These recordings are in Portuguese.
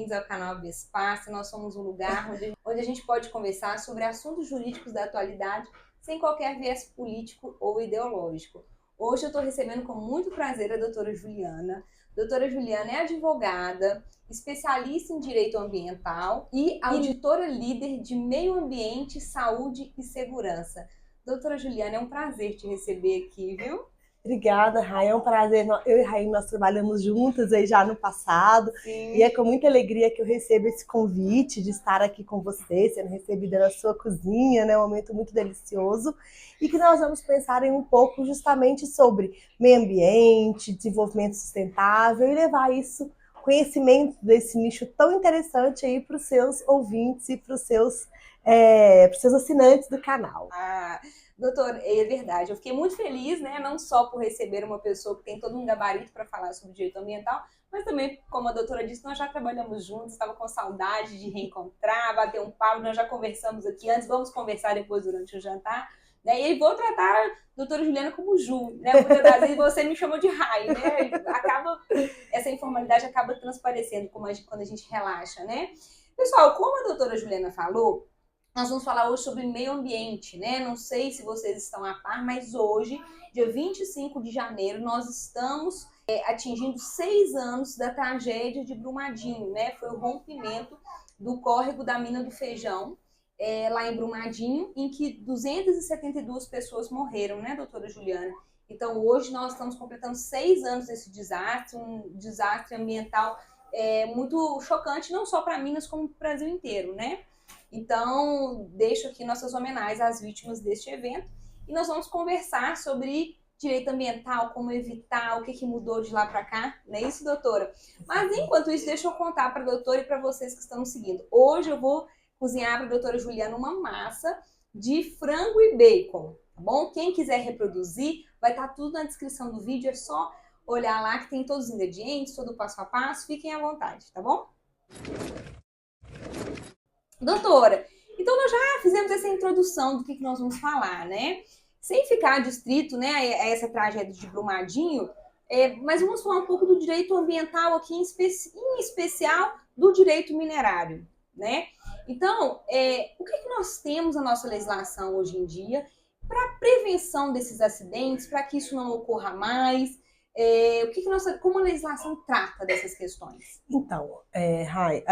bem-vindos ao canal Espaço. Nós somos um lugar onde a gente pode conversar sobre assuntos jurídicos da atualidade sem qualquer viés político ou ideológico. Hoje eu estou recebendo com muito prazer a doutora Juliana. Doutora Juliana é advogada, especialista em direito ambiental e auditora líder de meio ambiente, saúde e segurança. Doutora Juliana, é um prazer te receber aqui, viu? Obrigada, Rai. É um prazer. Eu e Raí, nós trabalhamos juntas aí já no passado. Sim. E é com muita alegria que eu recebo esse convite de estar aqui com você, sendo recebida na sua cozinha, né? Um momento muito delicioso. E que nós vamos pensar em um pouco justamente sobre meio ambiente, desenvolvimento sustentável e levar isso, conhecimento desse nicho tão interessante aí para os seus ouvintes e para os seus assinantes do canal. Doutor, é verdade. Eu fiquei muito feliz, né? Não só por receber uma pessoa que tem todo um gabarito para falar sobre direito ambiental, mas também, como a doutora disse, nós já trabalhamos juntos, estava com saudade de reencontrar, bater um papo, nós já conversamos aqui antes, vamos conversar depois durante o jantar, né? E aí vou tratar a doutora Juliana como Ju, né? Muitas das vezes você me chamou de Rai, né? Essa informalidade acaba transparecendo quando a gente relaxa, né? Pessoal, como a doutora Juliana falou, nós vamos falar hoje sobre meio ambiente, né? Não sei se vocês estão a par, mas hoje, dia 25 de janeiro, nós estamos atingindo 6 anos da tragédia de Brumadinho, né? Foi o rompimento do córrego da Mina do Feijão, lá em Brumadinho, em que 272 pessoas morreram, né, doutora Juliana? Então, hoje nós estamos completando 6 anos desse desastre, um desastre ambiental muito chocante, não só para Minas, como para o Brasil inteiro, né? Então, deixo aqui nossas homenagens às vítimas deste evento e nós vamos conversar sobre direito ambiental, como evitar, o que mudou de lá para cá, não é isso, doutora? Mas, enquanto isso, deixa eu contar para a doutora e para vocês que estão nos seguindo. Hoje eu vou cozinhar para a doutora Juliana uma massa de frango e bacon, tá bom? Quem quiser reproduzir, vai estar tudo na descrição do vídeo, é só olhar lá que tem todos os ingredientes, todo o passo a passo, fiquem à vontade, tá bom? Doutora, então nós já fizemos essa introdução do que nós vamos falar, né? Sem ficar distrito, né, a essa tragédia de Brumadinho, mas vamos falar um pouco do direito ambiental aqui, em especial do direito minerário, né? Então, o que nós temos na nossa legislação hoje em dia para prevenção desses acidentes, para que isso não ocorra mais? Como a legislação trata dessas questões? Então, Rai,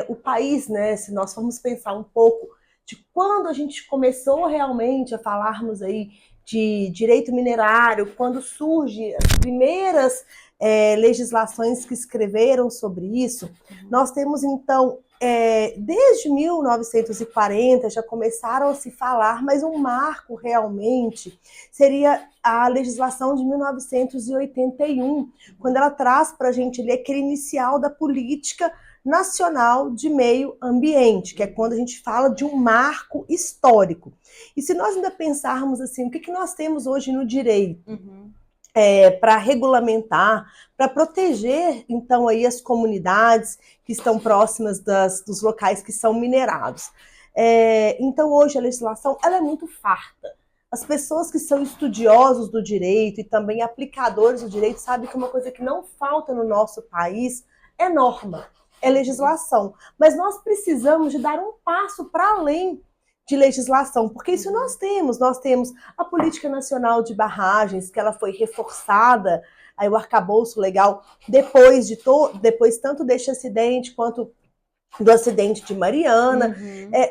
o país, né, se nós formos pensar um pouco de quando a gente começou realmente a falarmos aí de direito minerário, quando surgem as primeiras legislações que escreveram sobre isso, nós temos então, desde 1940 já começaram a se falar, mas um marco realmente seria a legislação de 1981, quando ela traz para a gente ali aquele inicial da política nacional de meio ambiente, que é quando a gente fala de um marco histórico. E se nós ainda pensarmos assim, o que nós temos hoje no direito? Para regulamentar, para proteger, então, aí as comunidades que estão próximas dos locais que são minerados. Então, hoje, a legislação ela é muito farta. As pessoas que são estudiosos do direito e também aplicadores do direito sabem que uma coisa que não falta no nosso país é norma, é legislação. Mas nós precisamos de dar um passo para além de legislação, porque isso nós temos a Política Nacional de Barragens, que ela foi reforçada, aí o arcabouço legal, depois tanto deste acidente quanto do acidente de Mariana.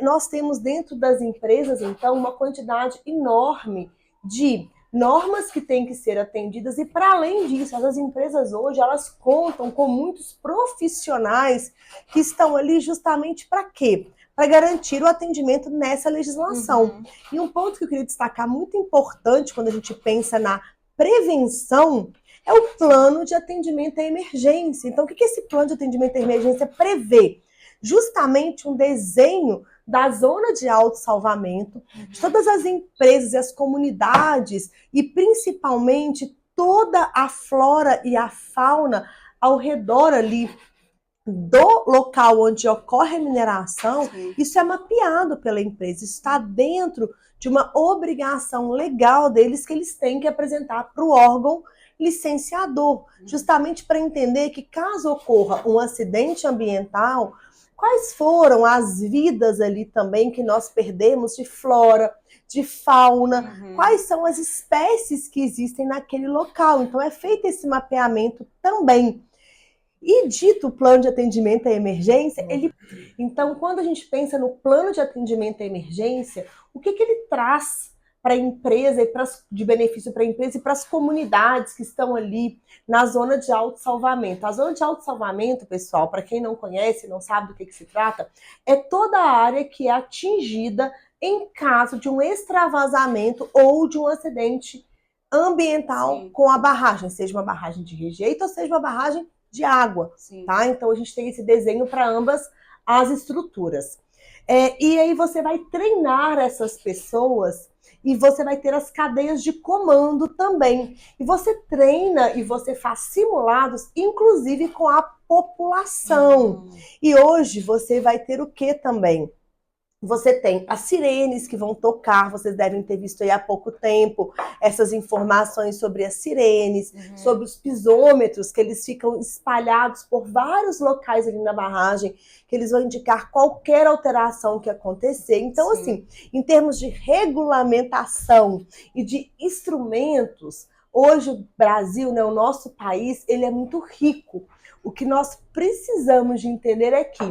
Nós temos dentro das empresas, então, uma quantidade enorme de normas que têm que ser atendidas e, para além disso, as empresas hoje, elas contam com muitos profissionais que estão ali justamente para quê? Para garantir o atendimento nessa legislação. E um ponto que eu queria destacar muito importante quando a gente pensa na prevenção é o plano de atendimento à emergência. Então, o que esse plano de atendimento à emergência prevê? Justamente um desenho da zona de autossalvamento, de todas as empresas e as comunidades, e principalmente toda a flora e a fauna ao redor ali do local onde ocorre a mineração. Isso é mapeado pela empresa, isso está dentro de uma obrigação legal deles que eles têm que apresentar para o órgão licenciador, justamente para entender que caso ocorra um acidente ambiental, quais foram as vidas ali também que nós perdemos de flora, de fauna, quais são as espécies que existem naquele local. Então é feito esse mapeamento também. E dito o plano de atendimento à emergência, então quando a gente pensa no plano de atendimento à emergência, o que ele traz para a empresa e de benefício para a empresa e para as comunidades que estão ali na zona de autossalvamento? A zona de autossalvamento, pessoal, para quem não conhece, não sabe do que se trata, é toda a área que é atingida em caso de um extravasamento ou de um acidente ambiental com a barragem, seja uma barragem de rejeito ou seja uma barragem de água, tá? Então a gente tem esse desenho para ambas as estruturas. E aí você vai treinar essas pessoas e você vai ter as cadeias de comando também. E você treina e você faz simulados, inclusive com a população. E hoje você vai ter o que também? Você tem as sirenes que vão tocar, vocês devem ter visto aí há pouco tempo essas informações sobre as sirenes, sobre os pisômetros, que eles ficam espalhados por vários locais ali na barragem, que eles vão indicar qualquer alteração que acontecer. Então, assim, em termos de regulamentação e de instrumentos, hoje o Brasil, né, o nosso país, ele é muito rico. O que nós precisamos de entender é que,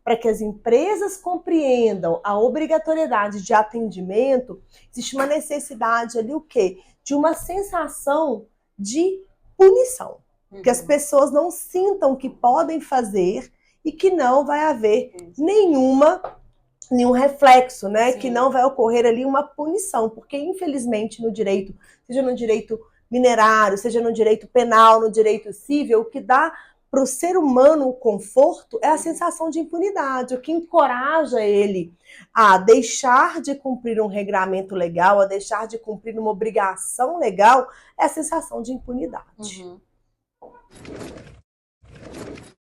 para que as empresas compreendam a obrigatoriedade de atendimento, existe uma necessidade ali, o quê? De uma sensação de punição. Que as pessoas não sintam que podem fazer e que não vai haver nenhum reflexo, né? Que não vai ocorrer ali uma punição. Porque, infelizmente, no direito, seja no direito minerário, seja no direito penal, no direito civil, o que dá para o ser humano o conforto é a sensação de impunidade, o que encoraja ele a deixar de cumprir um regramento legal, a deixar de cumprir uma obrigação legal, é a sensação de impunidade.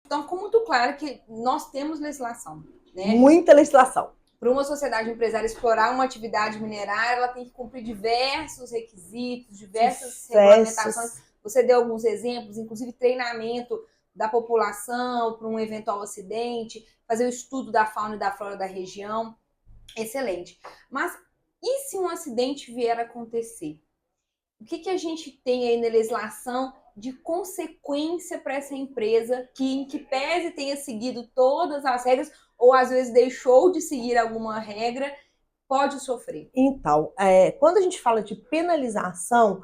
Então ficou muito claro que nós temos legislação, né? Muita legislação. Para uma sociedade empresária explorar uma atividade minerária, ela tem que cumprir diversos requisitos, diversas regulamentações. Você deu alguns exemplos, inclusive treinamento da população para um eventual acidente, fazer o estudo da fauna e da flora da região. Excelente. Mas e se um acidente vier a acontecer? O que a gente tem aí na legislação de consequência para essa empresa que, em que pese tenha seguido todas as regras ou às vezes deixou de seguir alguma regra, pode sofrer? Então, quando a gente fala de penalização,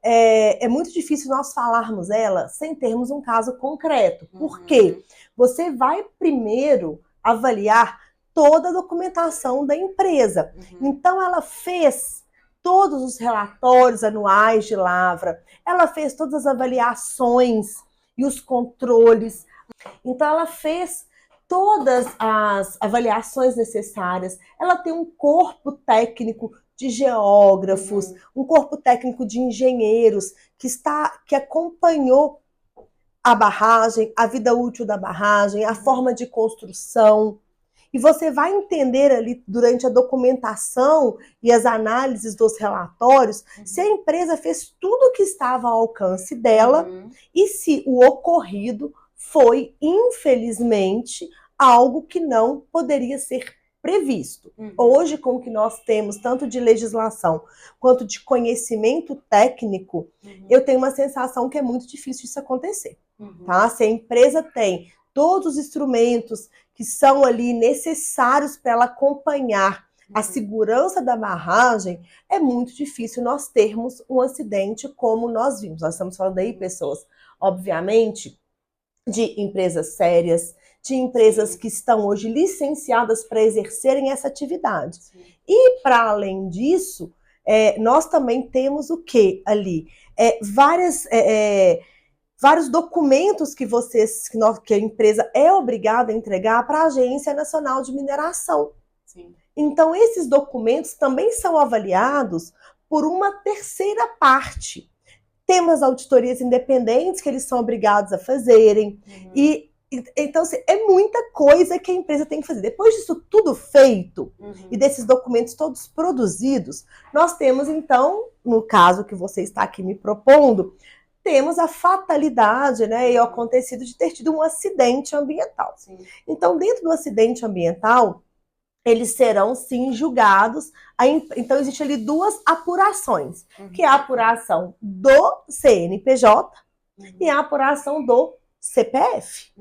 é muito difícil nós falarmos ela sem termos um caso concreto. Por quê? Você vai primeiro avaliar toda a documentação da empresa. Então, ela fez todos os relatórios anuais de lavra, ela fez todas as avaliações e os controles. Então, ela fez todas as avaliações necessárias. Ela tem um corpo técnico de geógrafos, um corpo técnico de engenheiros que acompanhou a barragem, a vida útil da barragem, a forma de construção. E você vai entender ali durante a documentação e as análises dos relatórios se a empresa fez tudo o que estava ao alcance dela e se o ocorrido foi, infelizmente, algo que não poderia ser previsto. Hoje, com o que nós temos, tanto de legislação quanto de conhecimento técnico, eu tenho uma sensação que é muito difícil isso acontecer. Tá? Se a empresa tem todos os instrumentos que são ali necessários para ela acompanhar a segurança da barragem, é muito difícil nós termos um acidente como nós vimos. Nós estamos falando aí, pessoas, obviamente, de empresas sérias, de empresas que estão hoje licenciadas para exercerem essa atividade. E, para além disso, nós também temos o que ali? Vários documentos que a empresa é obrigada a entregar para a Agência Nacional de Mineração. Então, esses documentos também são avaliados por uma terceira parte. Temos auditorias independentes que eles são obrigados a fazerem. Então, assim, é muita coisa que a empresa tem que fazer. Depois disso tudo feito e desses documentos todos produzidos, nós temos, então, no caso que você está aqui me propondo, temos a fatalidade, né, e o acontecido de ter tido um acidente ambiental. Sim. Então, dentro do acidente ambiental, eles serão, sim, julgados. Então, existe ali duas apurações, que é a apuração do CNPJ e a apuração do CPF,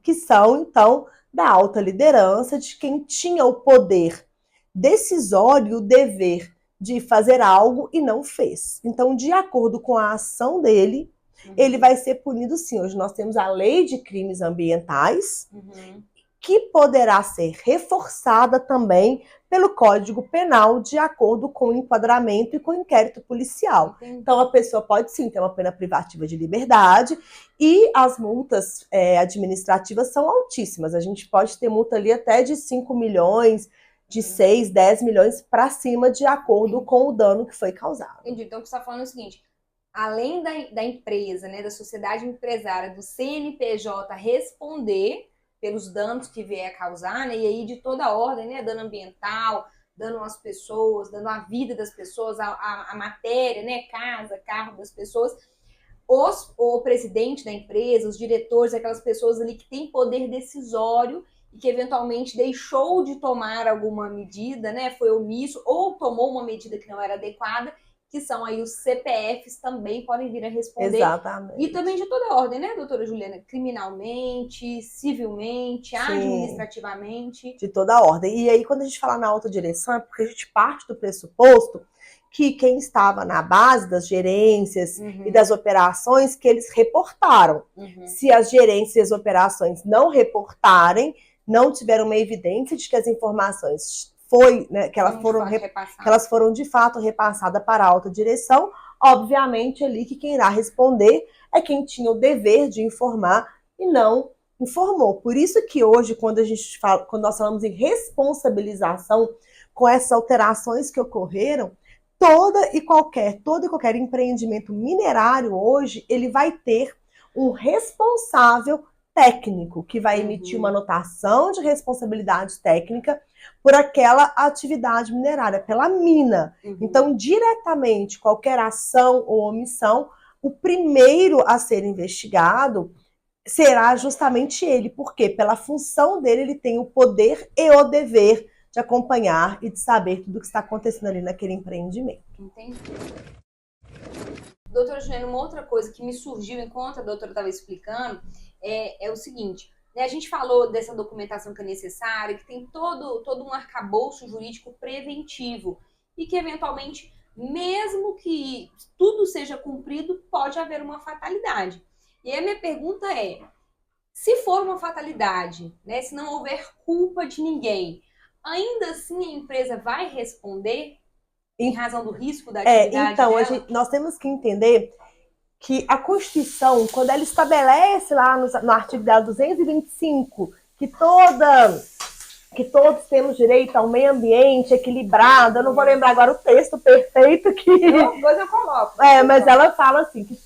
que são, então, da alta liderança, de quem tinha o poder decisório, o dever de fazer algo e não fez. Então, de acordo com a ação dele, ele vai ser punido, sim. Hoje nós temos a lei de crimes ambientais, que poderá ser reforçada também pelo Código Penal de acordo com o enquadramento e com o inquérito policial. Então, a pessoa pode sim ter uma pena privativa de liberdade e as multas administrativas são altíssimas. A gente pode ter multa ali até de 5 milhões, de 6, 10 milhões para cima, de acordo com o dano que foi causado. Entendi. Então, o que você está falando é o seguinte: além da empresa, né, da sociedade empresária, do CNPJ responder pelos danos que vier a causar, né, e aí de toda a ordem, né, dano ambiental, dano às pessoas, dano à vida das pessoas, a matéria, né, casa, carro das pessoas, o presidente da empresa, os diretores, aquelas pessoas ali que têm poder decisório e que eventualmente deixou de tomar alguma medida, né, foi omisso ou tomou uma medida que não era adequada, que são aí os CPFs, também podem vir a responder. Exatamente. E também de toda ordem, né, doutora Juliana? Criminalmente, civilmente, sim, administrativamente. De toda ordem. E aí, quando a gente fala na autodireção, é porque a gente parte do pressuposto que quem estava na base das gerências e das operações, que eles reportaram. Se as gerências e as operações não reportarem, não tiveram uma evidência de que as informações que elas foram de fato repassadas para a alta direção, obviamente ali que quem irá responder é quem tinha o dever de informar e não informou. Por isso que hoje, quando nós falamos em responsabilização com essas alterações que ocorreram, todo e qualquer empreendimento minerário hoje, ele vai ter um responsável técnico que vai emitir uma anotação de responsabilidade técnica por aquela atividade minerária, pela mina. Então, diretamente, qualquer ação ou omissão, o primeiro a ser investigado será justamente ele. Por quê? Pela função dele, ele tem o poder e o dever de acompanhar e de saber tudo o que está acontecendo ali naquele empreendimento. Entendi. Doutora Juliana, uma outra coisa que me surgiu enquanto a doutora estava explicando é o seguinte: né, a gente falou dessa documentação que é necessária, que tem todo um arcabouço jurídico preventivo e que, eventualmente, mesmo que tudo seja cumprido, pode haver uma fatalidade. E aí a minha pergunta é: se for uma fatalidade, né, se não houver culpa de ninguém, ainda assim a empresa vai responder em razão do risco da atividade então, dela? nós temos que entender que a Constituição, quando ela estabelece lá no artigo dela 225, que todos temos direito a um meio ambiente equilibrado, eu não vou lembrar agora o texto perfeito que... Depois eu coloco. Mas ela fala assim, que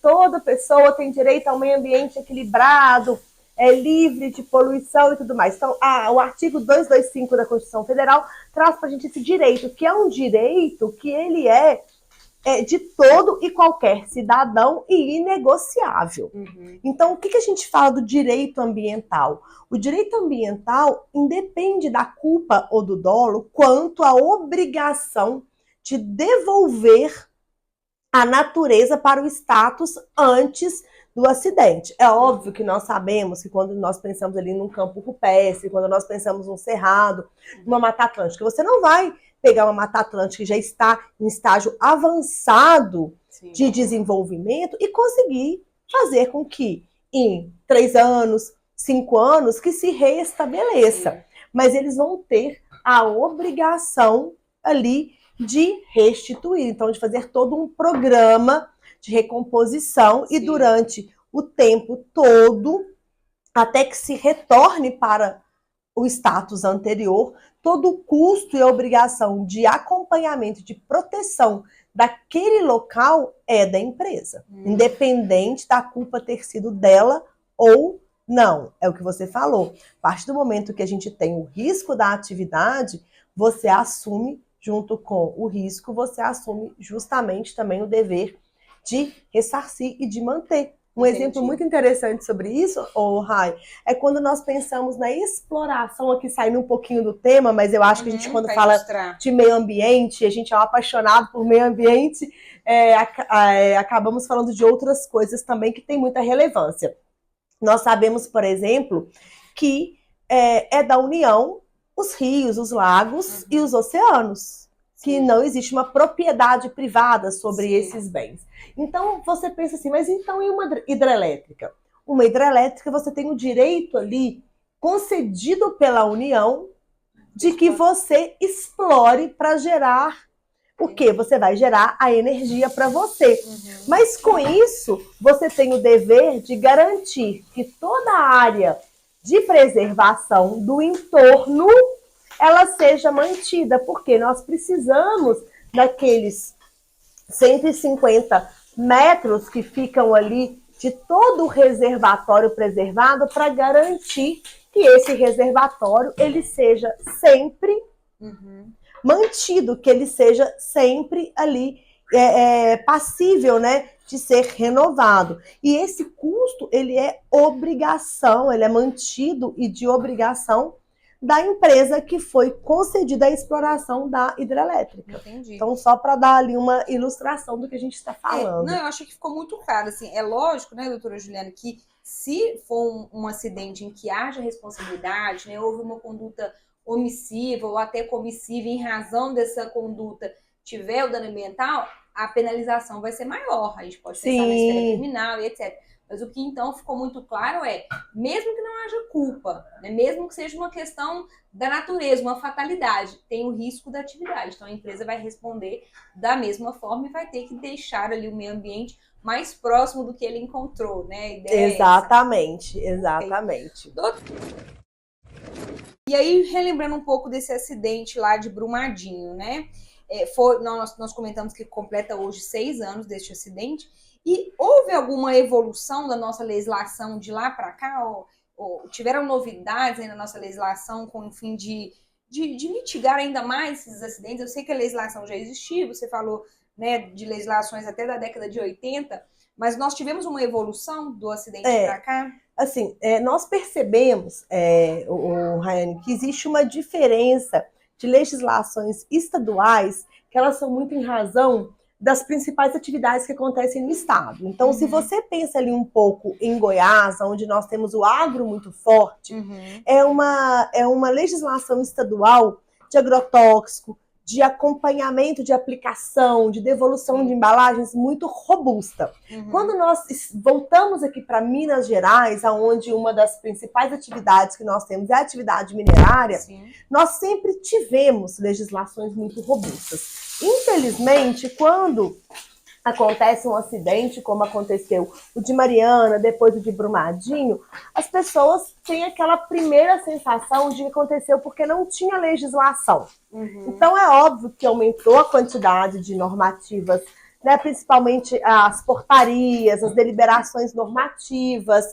toda pessoa tem direito a um meio ambiente equilibrado, livre de poluição e tudo mais. Então, o artigo 225 da Constituição Federal traz para a gente esse direito, que é um direito que ele é de todo e qualquer cidadão e inegociável. Então, o que a gente fala do direito ambiental? O direito ambiental independe da culpa ou do dolo quanto à obrigação de devolver a natureza para o status antes do acidente. É óbvio que nós sabemos que quando nós pensamos ali num campo rupestre, quando nós pensamos num cerrado, numa Mata Atlântica, você não vai pegar uma Mata Atlântica que já está em estágio avançado de desenvolvimento e conseguir fazer com que em 3 anos, 5 anos, que se reestabeleça. Mas eles vão ter a obrigação ali de restituir, então de fazer todo um programa de recomposição e durante o tempo todo, até que se retorne para o status anterior, todo o custo e a obrigação de acompanhamento, de proteção daquele local é da empresa, independente da culpa ter sido dela ou não. É o que você falou. A partir do momento que a gente tem o risco da atividade, você assume, junto com o risco, você assume justamente também o dever de ressarcir e de manter. Um Entendi. exemplo muito interessante sobre isso, Rai, é quando nós pensamos na exploração, aqui saindo um pouquinho do tema, mas eu acho que a gente, quando fala de meio ambiente, a gente é um apaixonado por meio ambiente, acabamos falando de outras coisas também que têm muita relevância. Nós sabemos, por exemplo, que é da União os rios, os lagos e os oceanos, que não existe uma propriedade privada sobre esses bens. Então, você pensa assim, mas então e uma hidrelétrica? Uma hidrelétrica, você tem o direito ali, concedido pela União, de que você explore para gerar o quê? Você vai gerar a energia para você. Mas com isso, você tem o dever de garantir que toda a área de preservação do entorno ela seja mantida, porque nós precisamos daqueles 150 metros que ficam ali de todo o reservatório preservado para garantir que esse reservatório ele seja sempre mantido, que ele seja sempre ali passível, né, de ser renovado. E esse custo, ele é obrigação, ele é mantido e de obrigação da empresa que foi concedida a exploração da hidrelétrica. Entendi. Então, só para dar ali uma ilustração do que a gente está falando. Não, eu acho que ficou muito claro. Assim, é lógico, né, doutora Juliana, que se for um acidente em que haja responsabilidade, né, houve uma conduta omissiva ou até comissiva em razão dessa conduta tiver o dano ambiental, a penalização vai ser maior. A gente pode pensar na esfera criminal e etc. Mas o que então ficou muito claro é, mesmo que não haja culpa, né, mesmo que seja uma questão da natureza, uma fatalidade, tem o risco da atividade. Então a empresa vai responder da mesma forma e vai ter que deixar ali o meio ambiente mais próximo do que ele encontrou, né? A ideia exatamente, exatamente. E aí, relembrando um pouco desse acidente lá de Brumadinho, né? Nós comentamos que completa hoje 6 anos deste acidente. E houve alguma evolução da nossa legislação de lá para cá? Ou tiveram novidades aí na nossa legislação com o fim de mitigar ainda mais esses acidentes? Eu sei que a legislação já existia, você falou, né, de legislações até da década de 80, mas nós tivemos uma evolução do acidente para cá? Assim, nós percebemos, Rayane, que existe uma diferença de legislações estaduais que elas são muito em razão das principais atividades que acontecem no estado. Então, se você pensa ali um pouco em Goiás, onde nós temos o agro muito forte, é uma legislação estadual de agrotóxico, de acompanhamento de aplicação, de devolução de embalagens muito robusta. Quando nós voltamos aqui para Minas Gerais, onde uma das principais atividades que nós temos é a atividade minerária, nós sempre tivemos legislações muito robustas. Infelizmente, quando acontece um acidente, como aconteceu o de Mariana, depois o de Brumadinho, as pessoas têm aquela primeira sensação de que aconteceu porque não tinha legislação. Então, é óbvio que aumentou a quantidade de normativas, né, principalmente as portarias, as deliberações normativas,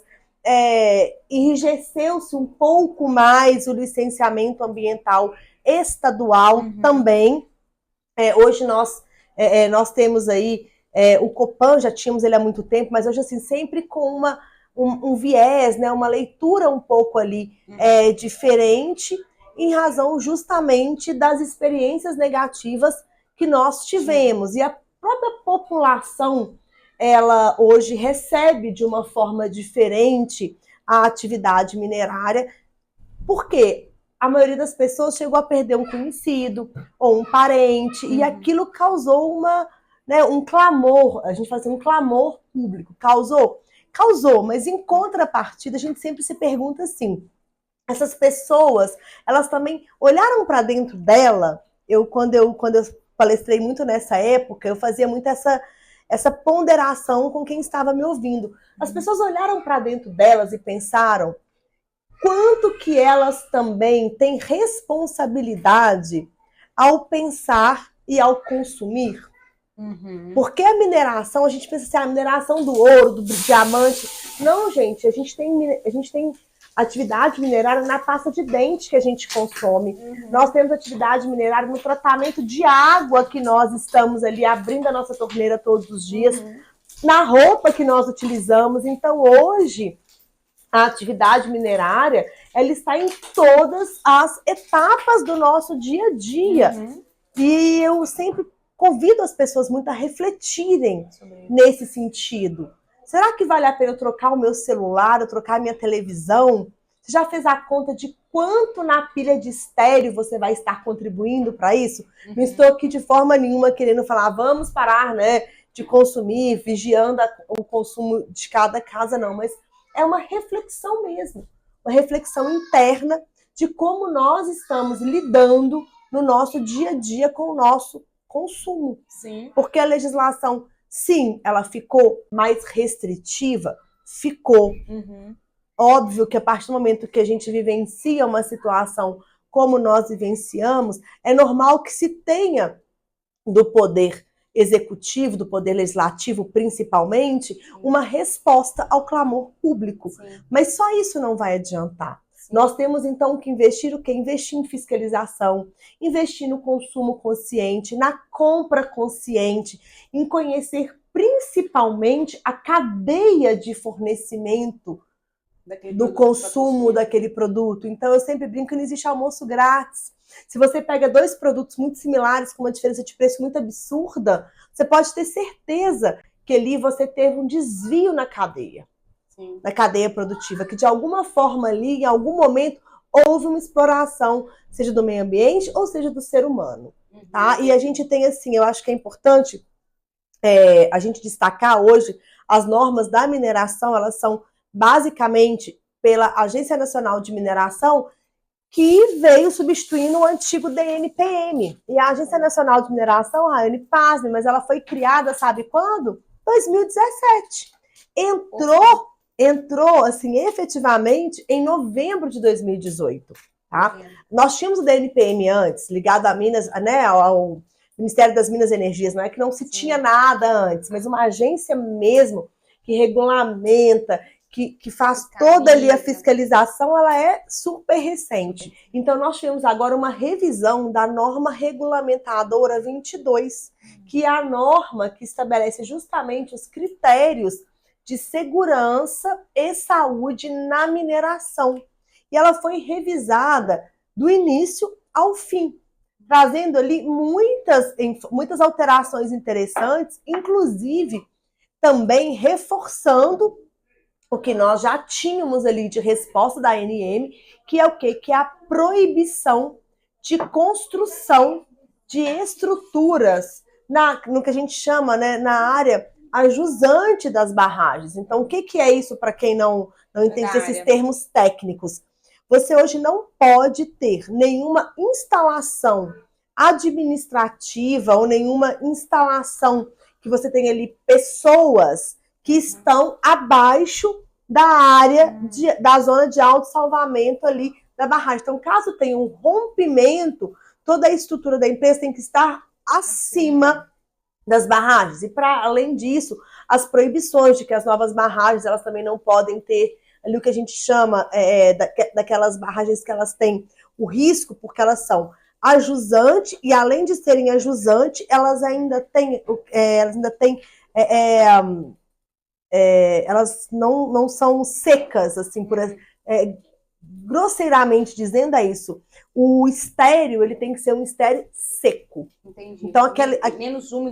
enrijeceu-se um pouco mais o licenciamento ambiental estadual também. Hoje nós temos aí o Copan, já tínhamos ele há muito tempo, mas hoje assim, sempre com um viés, né, uma leitura um pouco ali diferente, em razão justamente das experiências negativas que nós tivemos. E a própria população, ela hoje recebe de uma forma diferente a atividade minerária, porque a maioria das pessoas chegou a perder um conhecido ou um parente, e aquilo causou um clamor, a gente fala assim, um clamor público. Causou, mas em contrapartida a gente sempre se pergunta assim, essas pessoas, elas também olharam para dentro dela. Quando eu palestrei muito nessa época, eu fazia muito essa ponderação com quem estava me ouvindo. As pessoas olharam para dentro delas e pensaram quanto que elas também têm responsabilidade ao pensar e ao consumir. Porque a mineração, a gente pensa assim, a mineração do ouro, do diamante. Não, gente, a gente tem atividade minerária na pasta de dente que a gente consome. Nós temos atividade minerária no tratamento de água que nós estamos ali abrindo a nossa torneira todos os dias. na roupa que nós utilizamos. Então, hoje, a atividade minerária, ela está em todas as etapas do nosso dia a dia. E eu sempre convido as pessoas muito a refletirem nesse sentido. Será que vale a pena eu trocar o meu celular, eu trocar a minha televisão? Você já fez a conta de quanto na pilha de estéreo você vai estar contribuindo para isso? Não estou aqui de forma nenhuma querendo falar, vamos parar, né, de consumir, vigiando o consumo de cada casa, não. Mas é uma reflexão mesmo. Uma reflexão interna de como nós estamos lidando no nosso dia a dia com o nosso consumo. Sim. Porque a legislação, sim, ela ficou mais restritiva? Ficou. Óbvio que a partir do momento que a gente vivencia uma situação como nós vivenciamos, é normal que se tenha do poder executivo, do poder legislativo principalmente, uma resposta ao clamor público. Sim. Mas só isso não vai adiantar. Nós temos, então, que investir o quê? Investir em fiscalização, investir no consumo consciente, na compra consciente, em conhecer principalmente a cadeia de fornecimento do consumo daquele produto. Então, eu sempre brinco que não existe almoço grátis. Se você pega dois produtos muito similares, com uma diferença de preço muito absurda, você pode ter certeza que ali você teve um desvio na cadeia. Sim. Na cadeia produtiva, que de alguma forma ali, em algum momento, houve uma exploração, seja do meio ambiente ou seja do ser humano. Tá? E a gente tem assim, eu acho que é importante a gente destacar hoje, as normas da mineração, elas são basicamente pela Agência Nacional de Mineração, que veio substituindo o antigo DNPM. E a Agência Nacional de Mineração, Raiane, pasme, mas ela foi criada, sabe quando? 2017. Entrou, assim, efetivamente em novembro de 2018, tá? Nós tínhamos o DNPM antes, ligado a Minas, né, ao Ministério das Minas e Energias, não é que não se tinha nada antes, mas uma agência mesmo que regulamenta, que faz toda ali a fiscalização, ela é super recente. Então, nós tivemos agora uma revisão da norma regulamentadora 22, que é a norma que estabelece justamente os critérios de segurança e saúde na mineração. E ela foi revisada do início ao fim, trazendo ali muitas alterações interessantes, inclusive também reforçando o que nós já tínhamos ali de resposta da ANM, que é o quê? Que é a proibição de construção de estruturas no que a gente chama, né, na área ajusante das barragens. Então, o que é isso para quem não entende esses termos técnicos? Você hoje não pode ter nenhuma instalação administrativa ou nenhuma instalação que você tenha ali pessoas que estão abaixo da área da zona de autossalvamento ali da barragem. Então, caso tenha um rompimento, toda a estrutura da empresa tem que estar acima das barragens. E, para além disso, as proibições de que as novas barragens elas também não podem ter ali o que a gente chama daquelas barragens que elas têm o risco, porque elas são ajusante, e além de serem ajusante, elas ainda têm elas não são secas, assim, grosseiramente dizendo é isso. O estéreo, ele tem que ser um estéreo seco. Entendi. Então,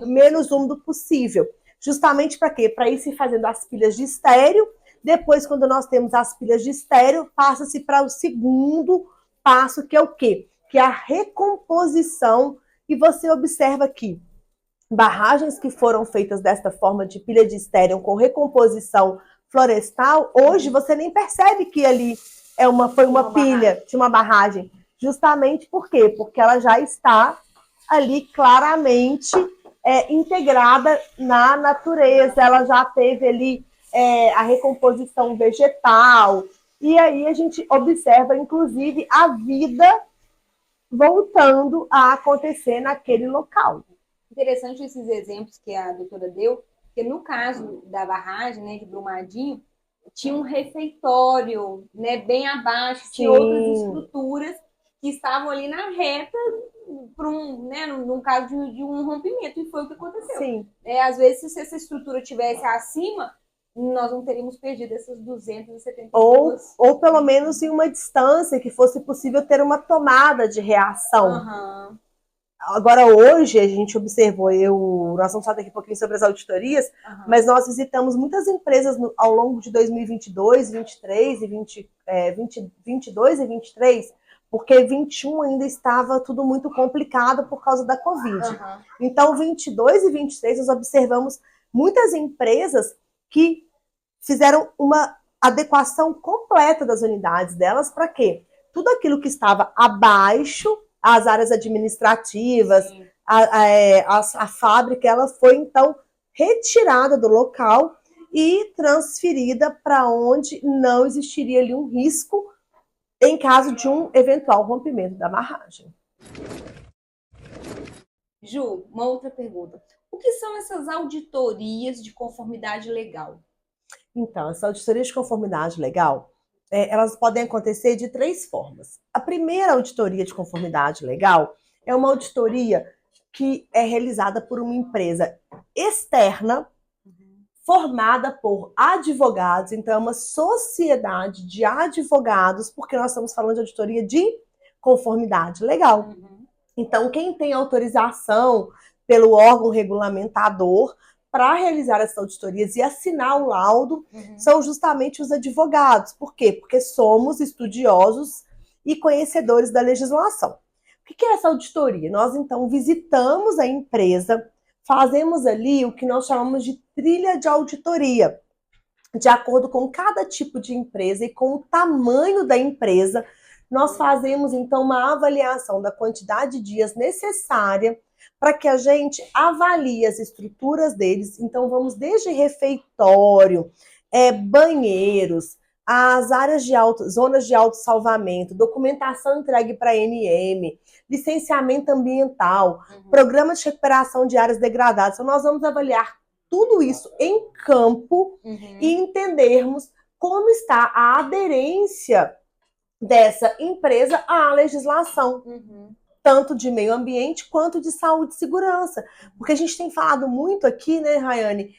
menos úmido possível. Justamente para quê? Para ir se fazendo as pilhas de estéreo. Depois, quando nós temos as pilhas de estéreo, passa-se para o segundo passo, que é o quê? Que é a recomposição. E você observa aqui, barragens que foram feitas desta forma de pilha de estéreo com recomposição florestal, hoje você nem percebe que ali foi uma pilha de uma barragem. Justamente por quê? Porque ela já está ali claramente integrada na natureza, ela já teve ali a recomposição vegetal, e aí a gente observa, inclusive, a vida voltando a acontecer naquele local. Interessante esses exemplos que a doutora deu, porque no caso da barragem, né, de Brumadinho, tinha um refeitório, né, bem abaixo, tinha outras estruturas que estavam ali na reta né, num caso de um rompimento, e foi o que aconteceu. Sim. Às vezes, se essa estrutura tivesse acima, nós não teríamos perdido essas 272. Ou pelo menos em uma distância que fosse possível ter uma tomada de reação. Uhum. Agora, hoje, a gente observou, nós vamos falar daqui a pouquinho sobre as auditorias, mas nós visitamos muitas empresas ao longo de 2022, 23 e 22 e 23, porque 21 ainda estava tudo muito complicado por causa da Covid. Então, 22 e 23, nós observamos muitas empresas que fizeram uma adequação completa das unidades delas para quê? Tudo aquilo que estava abaixo, as áreas administrativas, a fábrica, ela foi então retirada do local e transferida para onde não existiria ali um risco em caso de um eventual rompimento da barragem. Ju, uma outra pergunta. O que são essas auditorias de conformidade legal? Então, essa auditoria de conformidade legal, elas podem acontecer de 3 formas. A primeira auditoria de conformidade legal é uma auditoria que é realizada por uma empresa externa, formada por advogados, então é uma sociedade de advogados, porque nós estamos falando de auditoria de conformidade legal. Então, quem tem autorização pelo órgão regulamentador para realizar essas auditorias e assinar o laudo são justamente os advogados. Por quê? Porque somos estudiosos e conhecedores da legislação. O que é essa auditoria? Nós, então, visitamos a empresa, fazemos ali o que nós chamamos de trilha de auditoria. De acordo com cada tipo de empresa e com o tamanho da empresa, nós fazemos, então, uma avaliação da quantidade de dias necessária para que a gente avalie as estruturas deles. Então, vamos desde refeitório, banheiros, as áreas de zonas de autossalvamento, documentação entregue para a ANM, licenciamento ambiental, programa de recuperação de áreas degradadas. Então, nós vamos avaliar tudo isso em campo e entendermos como está a aderência dessa empresa à legislação. Tanto de meio ambiente quanto de saúde e segurança. Porque a gente tem falado muito aqui, né, Rayane,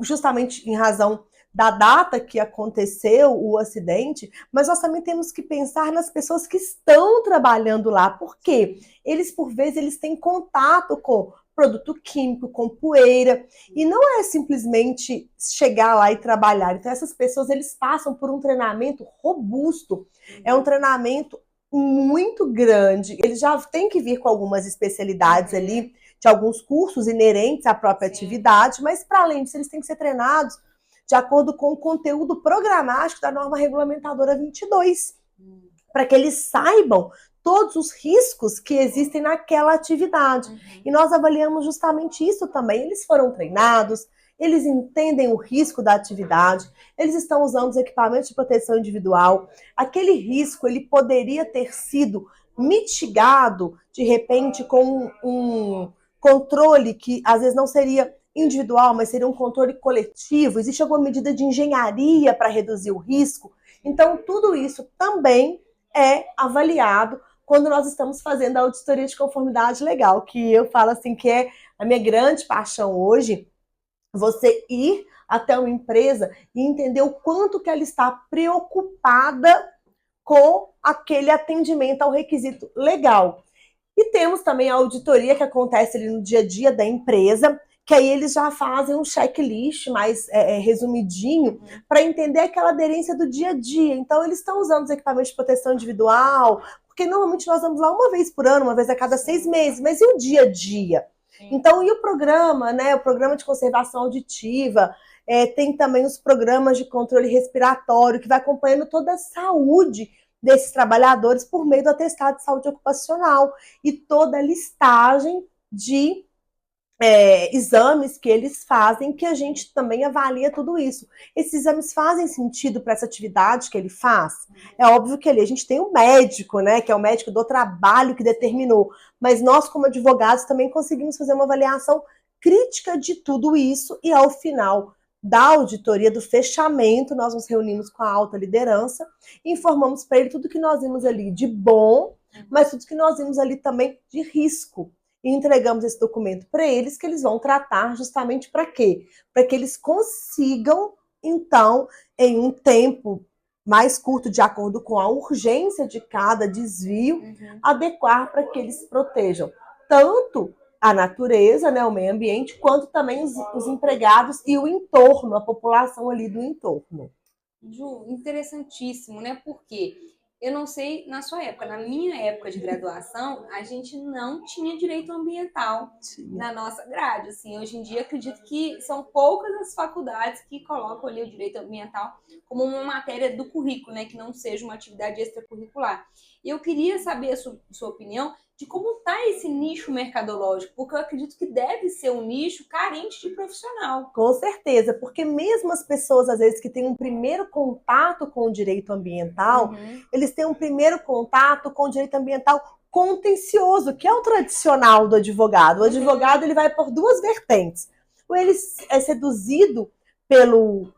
justamente em razão da data que aconteceu o acidente, mas nós também temos que pensar nas pessoas que estão trabalhando lá. Por quê? Eles, por vezes, eles têm contato com produto químico, com poeira, e não é simplesmente chegar lá e trabalhar. Então, essas pessoas, eles passam por um treinamento robusto. É um treinamento muito grande, eles já têm que vir com algumas especialidades ali, de alguns cursos inerentes à própria atividade, mas para além disso, eles têm que ser treinados de acordo com o conteúdo programático da norma regulamentadora 22, para que eles saibam todos os riscos que existem naquela atividade. E nós avaliamos justamente isso também. Eles foram treinados, eles entendem o risco da atividade, eles estão usando os equipamentos de proteção individual. Aquele risco, ele poderia ter sido mitigado, de repente, com um controle que, às vezes, não seria individual, mas seria um controle coletivo. Existe alguma medida de engenharia para reduzir o risco? Então, tudo isso também é avaliado quando nós estamos fazendo a auditoria de conformidade legal, que eu falo assim que é a minha grande paixão hoje, você ir até uma empresa e entender o quanto que ela está preocupada com aquele atendimento ao requisito legal. E temos também a auditoria que acontece ali no dia a dia da empresa, que aí eles já fazem um checklist mais resumidinho para entender aquela aderência do dia a dia. Então, eles estão usando os equipamentos de proteção individual, porque normalmente nós vamos lá uma vez por ano, uma vez a cada 6 meses, mas e o dia a dia? Então, e o programa, né? O programa de conservação auditiva, tem também os programas de controle respiratório, que vai acompanhando toda a saúde desses trabalhadores por meio do atestado de saúde ocupacional e toda a listagem de exames que eles fazem, que a gente também avalia tudo isso. Esses exames fazem sentido para essa atividade que ele faz? É óbvio que ali a gente tem um médico, né, que é o médico do trabalho que determinou, mas nós, como advogados, também conseguimos fazer uma avaliação crítica de tudo isso e, ao final da auditoria, do fechamento, nós nos reunimos com a alta liderança e informamos para ele tudo que nós vimos ali de bom mas tudo que nós vimos ali também de risco. E entregamos esse documento para eles, que eles vão tratar justamente para quê? Para que eles consigam, então, em um tempo mais curto, de acordo com a urgência de cada desvio, adequar para que eles protejam tanto a natureza, né, o meio ambiente, quanto também os empregados e o entorno, a população ali do entorno. Ju, interessantíssimo, né? Porque eu não sei na sua época, na minha época de graduação, a gente não tinha direito ambiental na nossa grade. Assim, hoje em dia, acredito que são poucas as faculdades que colocam ali o direito ambiental como uma matéria do currículo, né? Que não seja uma atividade extracurricular. E eu queria saber a sua opinião de como está esse nicho mercadológico, porque eu acredito que deve ser um nicho carente de profissional. Com certeza, porque mesmo as pessoas, às vezes, que têm um primeiro contato com o direito ambiental, eles têm um primeiro contato com o direito ambiental contencioso, que é o tradicional do advogado. O advogado ele vai por duas vertentes. Ou ele é seduzido pelo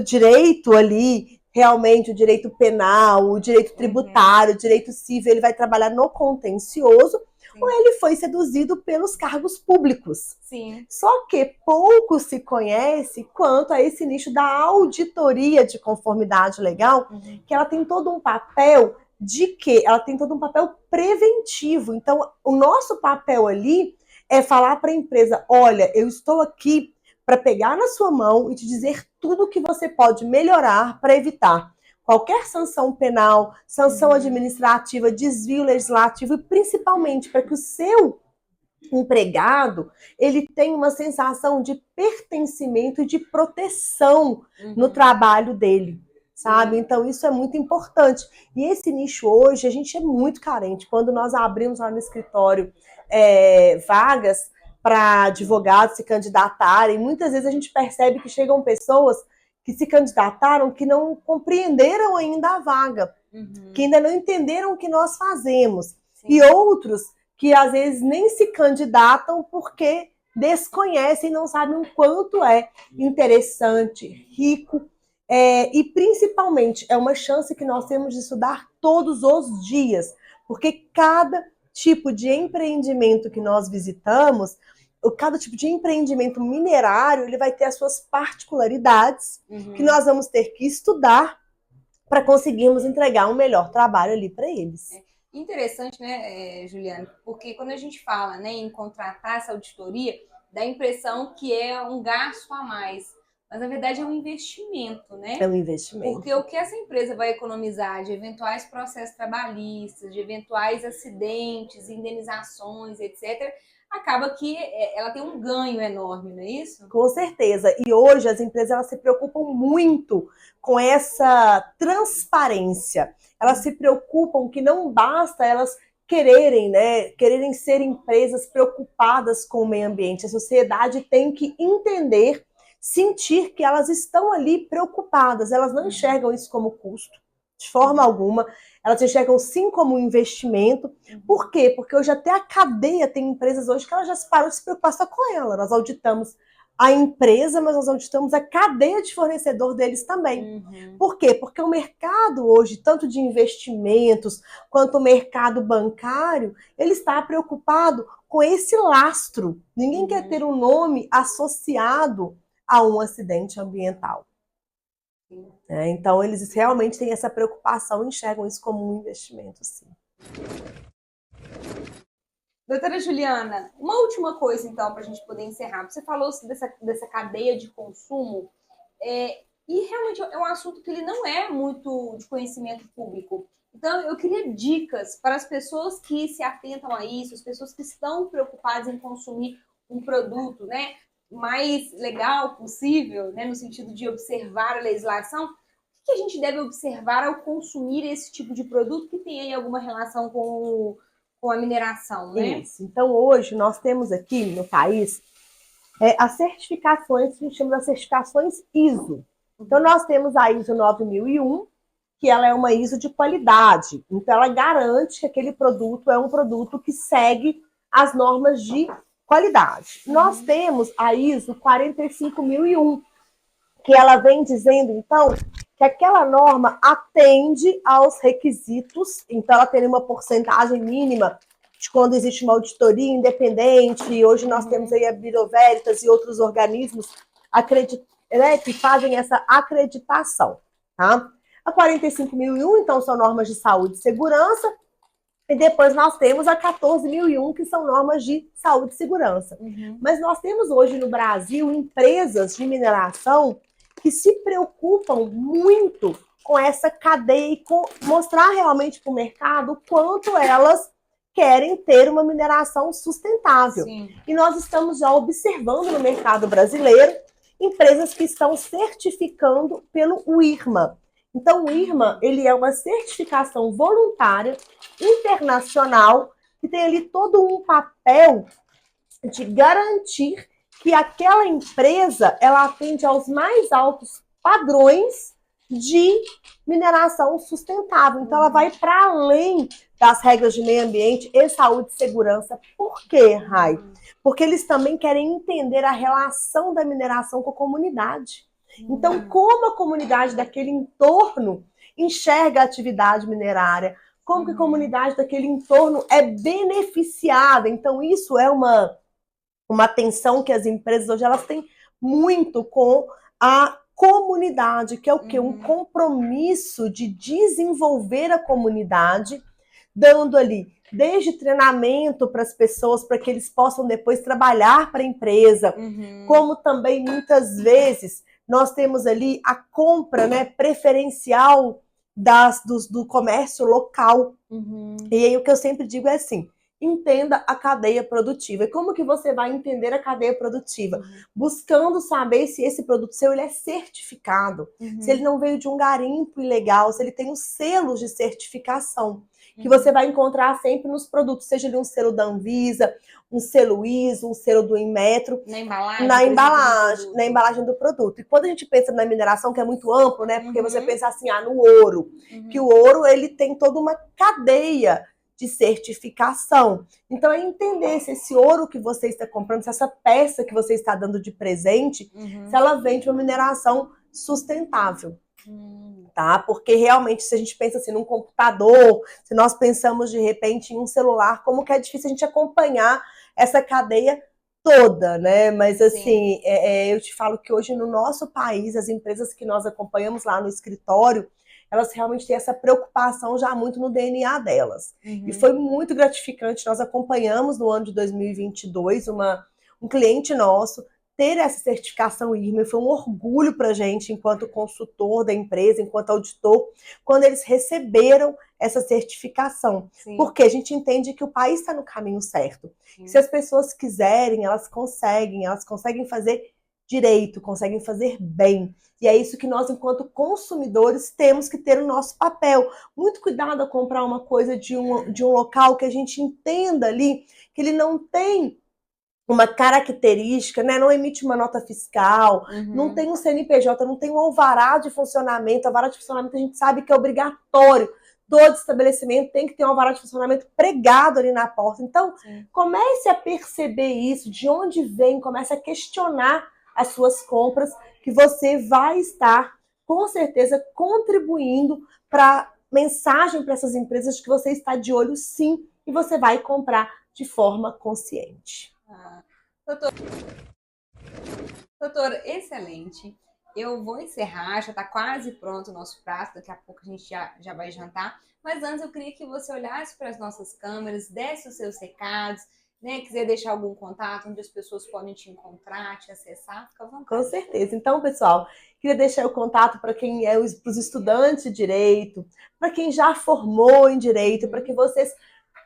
direito ali, realmente o direito penal, o direito tributário, o direito civil, ele vai trabalhar no contencioso, ou ele foi seduzido pelos cargos públicos. Sim. Só que pouco se conhece quanto a esse nicho da auditoria de conformidade legal, que ela tem todo um papel de quê? Ela tem todo um papel preventivo. Então, o nosso papel ali é falar para a empresa, olha, eu estou aqui para pegar na sua mão e te dizer tudo o que você pode melhorar para evitar qualquer sanção penal, sanção administrativa, desvio legislativo e principalmente para que o seu empregado ele tenha uma sensação de pertencimento e de proteção no trabalho dele, sabe? Então isso é muito importante. E esse nicho hoje a gente é muito carente. Quando nós abrimos lá no escritório vagas para advogados se candidatarem, muitas vezes a gente percebe que chegam pessoas que se candidataram que não compreenderam ainda a vaga, que ainda não entenderam o que nós fazemos. E outros que às vezes nem se candidatam porque desconhecem e não sabem o quanto é interessante, rico, e principalmente é uma chance que nós temos de estudar todos os dias, porque cada tipo de empreendimento que nós visitamos, cada tipo de empreendimento minerário, ele vai ter as suas particularidades que nós vamos ter que estudar para conseguirmos entregar um melhor trabalho ali para eles. Interessante, né, Juliana? Porque quando a gente fala, né, em contratar essa auditoria, dá a impressão que é um gasto a mais. Mas, na verdade, é um investimento, né? É um investimento. Porque o que essa empresa vai economizar de eventuais processos trabalhistas, de eventuais acidentes, indenizações, etc., acaba que ela tem um ganho enorme, não é isso? Com certeza. E hoje as empresas elas se preocupam muito com essa transparência. Elas se preocupam que não basta elas quererem ser empresas preocupadas com o meio ambiente. A sociedade tem que entender, sentir que elas estão ali preocupadas. Elas não enxergam isso como custo, de forma alguma. Elas enxergam sim como um investimento. Por quê? Porque hoje até a cadeia tem empresas hoje que elas já pararam de se preocupar só com ela. Nós auditamos a empresa, mas nós auditamos a cadeia de fornecedor deles também. Por quê? Porque o mercado hoje, tanto de investimentos quanto o mercado bancário, ele está preocupado com esse lastro. Ninguém quer ter um nome associado a um acidente ambiental. Então, eles realmente têm essa preocupação e enxergam isso como um investimento, sim. Doutora Juliana, uma última coisa, então, para a gente poder encerrar. Você falou dessa cadeia de consumo, e realmente é um assunto que ele não é muito de conhecimento público. Então, eu queria dicas para as pessoas que se atentam a isso, as pessoas que estão preocupadas em consumir um produto, né, mais legal possível, né, no sentido de observar a legislação. O que a gente deve observar ao consumir esse tipo de produto que tem aí alguma relação com a mineração, né? Isso. Então, hoje, nós temos aqui no país as certificações, que a gente chama de certificações ISO. Então, nós temos a ISO 9001, que ela é uma ISO de qualidade. Então, ela garante que aquele produto é um produto que segue as normas de qualidade. Nós temos a ISO 45001, que ela vem dizendo, então, que aquela norma atende aos requisitos, então ela tem uma porcentagem mínima de quando existe uma auditoria independente, e hoje nós temos aí a Bureau Veritas e outros organismos que fazem essa acreditação, tá? A 45.001, então, são normas de saúde e segurança, e depois nós temos a 14.001, que são normas de saúde e segurança. Mas nós temos hoje no Brasil empresas de mineração que se preocupam muito com essa cadeia e com mostrar realmente para o mercado o quanto elas querem ter uma mineração sustentável. Sim. E nós estamos já observando no mercado brasileiro empresas que estão certificando pelo IRMA. Então, o IRMA, ele é uma certificação voluntária internacional que tem ali todo um papel de garantir que aquela empresa ela atende aos mais altos padrões de mineração sustentável. Então, ela vai para além das regras de meio ambiente e saúde e segurança. Por quê, Rai? Porque eles também querem entender a relação da mineração com a comunidade. Então, como a comunidade daquele entorno enxerga a atividade minerária, como que a comunidade daquele entorno é beneficiada. Então, isso é uma atenção que as empresas hoje elas têm muito com a comunidade, que é o quê? Um compromisso de desenvolver a comunidade, dando ali desde treinamento para as pessoas, para que eles possam depois trabalhar para a empresa, como também muitas vezes nós temos ali a compra, né, preferencial do comércio local. E aí o que eu sempre digo é assim, entenda a cadeia produtiva. E como que você vai entender a cadeia produtiva? Buscando saber se esse produto seu ele é certificado, se ele não veio de um garimpo ilegal, se ele tem os selos de certificação, que você vai encontrar sempre nos produtos, seja ele um selo da Anvisa, um selo ISO, um selo do Inmetro, na embalagem do produto. E quando a gente pensa na mineração, que é muito amplo, né? Porque você pensa assim, no ouro, que o ouro ele tem toda uma cadeia de certificação. Então, é entender se esse ouro que você está comprando, se essa peça que você está dando de presente, se ela vem de uma mineração sustentável. Tá? Porque realmente, se a gente pensa assim num computador, se nós pensamos de repente em um celular, como que é difícil a gente acompanhar essa cadeia toda, né? Mas assim, eu te falo que hoje no nosso país, as empresas que nós acompanhamos lá no escritório, elas realmente têm essa preocupação já muito no DNA delas. E foi muito gratificante, nós acompanhamos no ano de 2022 um cliente nosso ter essa certificação IRMA, foi um orgulho para a gente, enquanto consultor da empresa, enquanto auditor, quando eles receberam essa certificação. Porque a gente entende que o país está no caminho certo. Se as pessoas quiserem, elas conseguem fazer direito, conseguem fazer bem. E é isso que nós, enquanto consumidores, temos que ter o nosso papel. Muito cuidado a comprar uma coisa de um local que a gente entenda ali que ele não tem uma característica, né? Não emite uma nota fiscal, não tem um CNPJ, não tem um alvará de funcionamento. Alvará de funcionamento a gente sabe que é obrigatório. Todo estabelecimento tem que ter um alvará de funcionamento pregado ali na porta. Então, comece a perceber isso, de onde vem, comece a questionar as suas compras, que você vai estar, com certeza, contribuindo para a mensagem para essas empresas de que você está de olho sim e você vai comprar de forma consciente. Doutor, excelente. Eu vou encerrar, já está quase pronto o nosso prato, daqui a pouco a gente já vai jantar. Mas antes eu queria que você olhasse para as nossas câmeras, desse os seus recados, né? Quiser deixar algum contato onde as pessoas podem te encontrar, te acessar, fica à vontade. Com certeza. Então, pessoal, queria deixar o contato para quem para os estudantes de direito, para quem já formou em direito, para que vocês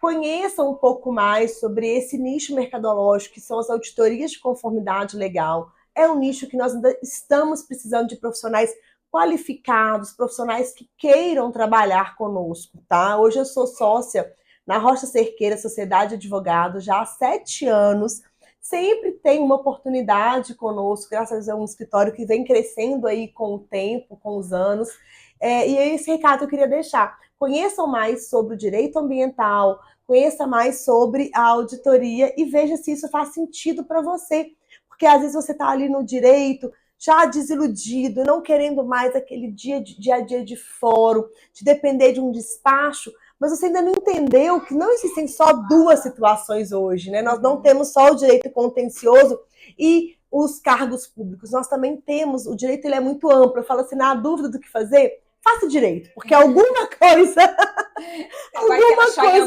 conheçam um pouco mais sobre esse nicho mercadológico, que são as auditorias de conformidade legal. É um nicho que nós ainda estamos precisando de profissionais qualificados, profissionais que queiram trabalhar conosco, tá? Hoje eu sou sócia na Rocha Cerqueira Sociedade de Advogados já há 7 anos. Sempre tem uma oportunidade conosco, graças a um escritório que vem crescendo aí com o tempo, com os anos. E esse recado eu queria deixar. Conheçam mais sobre o direito ambiental, conheça mais sobre a auditoria e veja se isso faz sentido para você. Porque às vezes você está ali no direito, já desiludido, não querendo mais aquele dia a dia de fórum, de depender de um despacho, mas você ainda não entendeu que não existem só duas situações hoje, né? Nós não temos só o direito contencioso e os cargos públicos, nós também temos, o direito ele é muito amplo. Eu falo assim, na dúvida do que fazer, faça direito, porque alguma coisa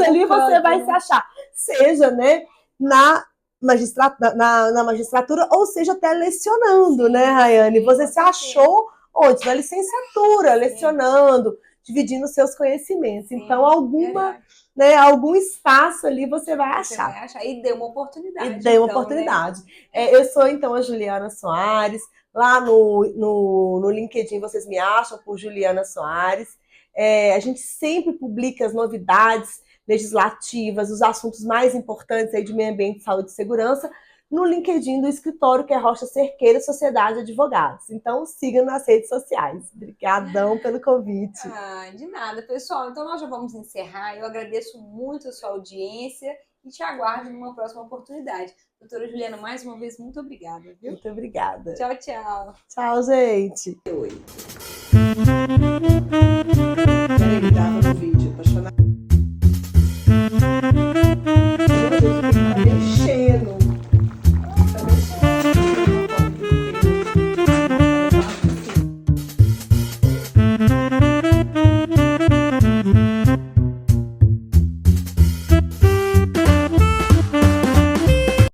ali você vai se achar. Seja, né, na magistratura, ou seja, até lecionando, né, Rayane? Você se achou onde? Na licenciatura, lecionando, dividindo seus conhecimentos. Então, algum espaço ali você vai achar. E dê uma oportunidade. E dê uma oportunidade. Né? Eu sou, então, a Juliana Soares. Lá no LinkedIn vocês me acham por Juliana Soares. A gente sempre publica as novidades legislativas, os assuntos mais importantes aí de meio ambiente, saúde e segurança, no LinkedIn do escritório, que é Rocha Cerqueira Sociedade de Advogados. Então, siga nas redes sociais. Obrigadão pelo convite. De nada, pessoal. Então, nós já vamos encerrar. Eu agradeço muito a sua audiência e te aguardo numa próxima oportunidade. Doutora Juliana, mais uma vez, muito obrigada, viu? Muito obrigada. Tchau, tchau. Tchau, gente. Oi.